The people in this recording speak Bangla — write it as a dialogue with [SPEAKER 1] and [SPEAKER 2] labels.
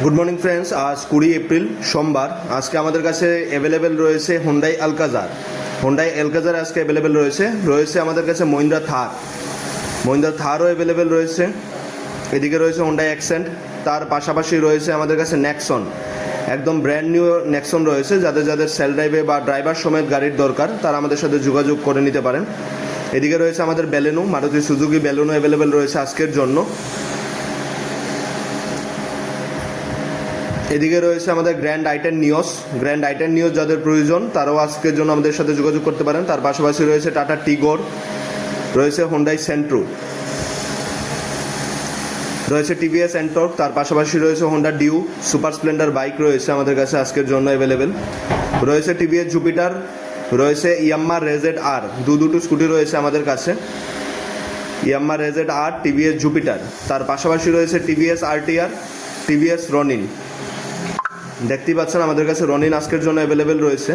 [SPEAKER 1] গুড মর্নিং ফ্রেন্ডস, আজ 20 এপ্রিল সোমবার। আজকে আমাদের কাছে অ্যাভেলেবেল রয়েছে হোন্ডাই আলকাজার আজকে অ্যাভেলেবেল রয়েছে আমাদের কাছে মহিন্দ্রা থারও অ্যাভেলেবেল রয়েছে। এদিকে রয়েছে হোন্ডাই অ্যাকসেন্ট, তার পাশাপাশি রয়েছে আমাদের কাছে নেক্সন, একদম ব্র্যান্ড নিউ নেক্সন রয়েছে। যাদের সেল ড্রাইভে বা ড্রাইভার সমেত গাড়ির দরকার তারা আমাদের সাথে যোগাযোগ করে নিতে পারেন। এদিকে রয়েছে আমাদের Baleno, Maruti Suzuki Baleno available রয়েছে আজকের জন্য। এদিকে রয়েছে আমাদের গ্র্যান্ড আইটেন নিওস যাদের প্রয়োজন তারাও আজকের জন্য আমাদের সাথে যোগাযোগ করতে পারেন। তার পাশাপাশি রয়েছে টাটা টিগোর, রয়েছে হোন্ডাই সেন্ট্রো, রয়েছে টিভিএস এন্টর্ক, তার পাশাপাশি রয়েছে Honda Dio, Super Splendor bike রয়েছে আমাদের কাছে আজকের জন্য অ্যাভেলেবেল। রয়েছে টিভিএস জুপিটার, রয়েছে ইয়াম্মা রেজেড আর, দুটো স্কুটি রয়েছে আমাদের কাছে, ইয়াম্মা রেজেড আর, টিভিএস জুপিটার। তার পাশাপাশি রয়েছে টিভিএস আরটিআর, টিভিএস রনিন। দেখতেই পাচ্ছেন আমাদের কাছে রনিন আজকের জন্য অ্যাভেলেবেল রয়েছে।